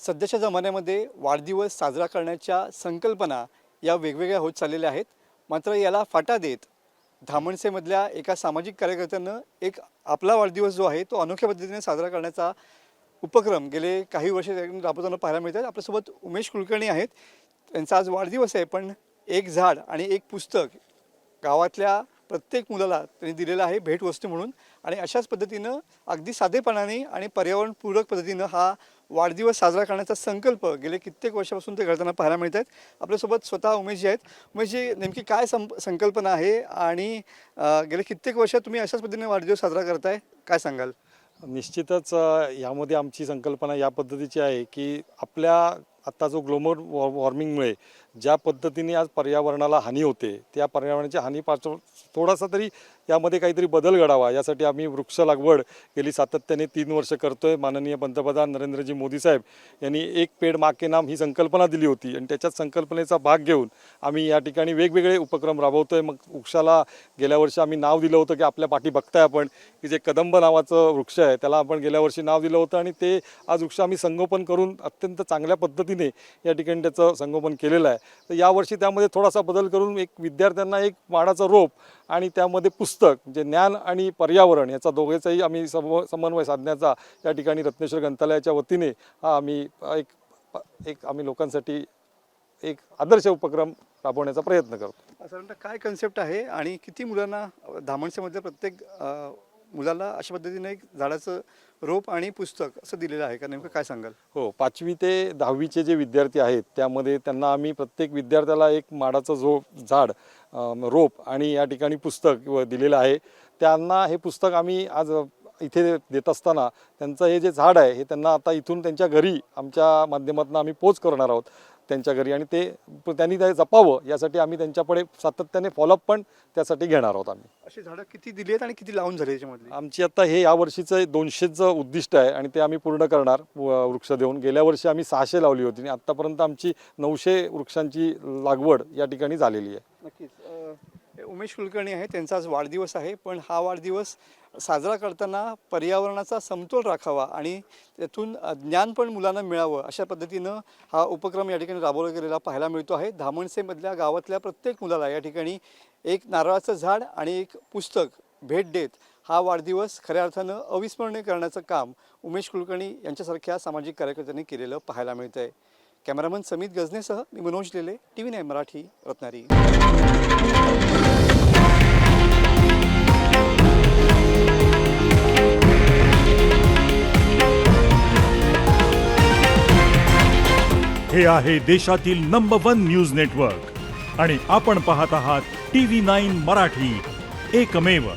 सध्याच्या जमान्यामध्ये वाढदिवस साजरा करण्याच्या संकल्पना या वेगवेगळ्या होत चाललेल्या आहेत. मात्र याला फाटा देत धामणसेमधल्या एका सामाजिक कार्यकर्त्यानं एक आपला वाढदिवस जो आहे तो अनोख्या पद्धतीने साजरा करण्याचा उपक्रम गेले काही वर्ष राबवताना पाहायला मिळतात. आपल्यासोबत उमेश कुलकर्णी आहेत. त्यांचा आज वाढदिवस आहे, पण एक झाड आणि एक पुस्तक गावातल्या प्रत्येक मुलाला त्यांनी दिलेलं आहे भेटवस्तू म्हणून. आणि अशाच पद्धतीनं अगदी साधेपणाने आणि पर्यावरणपूरक पद्धतीनं हा वाढदिवस साजरा करण्याचा संकल्प गेले कित्येक वर्षापासून ते करताना पाहायला मिळत आहेत. आपल्यासोबत स्वतः उमेशजी आहेत. उमेशजी, नेमकी काय संकल्पना आहे आणि गेले कित्येक वर्ष तुम्ही अशाच पद्धतीने वाढदिवस साजरा करताय, काय सांगाल? निश्चितच यामध्ये आमची संकल्पना या पद्धतीची आहे की आपल्या आता जो ग्लोबल वॉर्मिंगमुळे ज्या पद्धतीने आज पर्यावरणाला हानी होते, त्या पर्यावरणाच्या हानीपासून थोडासा तरी यामध्ये काहीतरी बदल घडावा यासाठी आम्ही वृक्ष लागवड गेली सातत्याने 3 वर्ष करतोय. माननीय पंतप्रधान नरेंद्रजी मोदी साहेब यांनी एक पेड माँ के नाम ही संकल्पना दिली होती आणि त्याच्याच संकल्पनेचा भाग घेऊन आम्ही या ठिकाणी वेगवेगळे उपक्रम राबवतोय. मग वृक्षाला गेल्या वर्षी आम्ही नाव दिलं होतं की आपल्या पाठी बघताय आपण की जे कदंब नावाचं वृक्ष आहे त्याला आपण गेल्या वर्षी नाव दिलं होतं आणि ते आज वृक्ष आम्ही संगोपन करून अत्यंत चांगल्या पद्धतीने या ठिकाणी त्याचं संगोपन केलेलं आहे. तर यावर्षी त्यामध्ये थोडासा बदल करून एक विद्यार्थ्यांना एक माडाचं रोप आणि त्यामध्ये पुस्तक जे ज्ञान आणि पर्यावरण याचा दोघेचाही आम्ही समन्वय साधण्याचा या ठिकाणी रत्नेश्वर ग्रंथालयाच्या वतीने हा आम्ही एक आम्ही लोकांसाठी एक आदर्श उपक्रम राबवण्याचा प्रयत्न करतो. साधारणतः काय कन्सेप्ट आहे आणि किती मुलांना धामणसेमध्ये प्रत्येक मुलाला अशा पद्धतीने एक झाडाचं रोप आणि पुस्तक असं दिलेलं आहे का, नेमकं काय सांगाल? हो, 5वी ते 10वीचे जे विद्यार्थी आहेत त्यामध्ये त्यांना आम्ही प्रत्येक विद्यार्थ्याला एक माडाचं झाड रोप आणि या ठिकाणी पुस्तक दिलेलं आहे. त्यांना हे पुस्तक आम्ही आज इथे देत असताना त्यांचं हे जे झाड आहे हे त्यांना आता इथून त्यांच्या घरी आमच्या माध्यमातून आम्ही पोच करणार आहोत त्यांच्या घरी आणि त्यांनी ते जपावं यासाठी आम्ही त्यांच्याकडे सातत्याने फॉलोअप पण त्यासाठी घेणार आहोत. आम्ही अशी झाडं किती दिली आहेत आणि किती लावून झाली याच्यामधली? आमची आता हे या वर्षीचं 200चं उद्दिष्ट आहे आणि ते आम्ही पूर्ण करणार वृक्ष देऊन. गेल्या वर्षी आम्ही 600 लावली होती आणि आत्तापर्यंत आमची 900 वृक्षांची लागवड या ठिकाणी झालेली आहे. नक्कीच. उमेश कुलकर्णी आहे, त्यांचा आज वाढदिवस आहे, पण हा वाढदिवस साजरा करताना पर्यावरणाचा समतोल राखावा आणि त्यातून ज्ञान पण मुलांना मिळावं अशा पद्धतीनं हा उपक्रम या ठिकाणी राबवला गेलेला पाहायला मिळतो आहे. धामणसेमधल्या गावातल्या प्रत्येक मुलाला या ठिकाणी एक नारळाचं झाड आणि एक पुस्तक भेट देत हा वाढदिवस खऱ्या अर्थानं अविस्मरणीय करण्याचं काम उमेश कुलकर्णी यांच्यासारख्या सामाजिक कार्यकर्त्यांनी केलेलं पाहायला मिळतं आहे. कॅमेरामन समित गजनेसह मी मनोज लेले, TV9 मराठी, रत्नागिरी. हे आहे देशातील नंबर 1 न्यूज नेटवर्क आणि आपण पाहत आहात TV9 मराठी, एकमेव.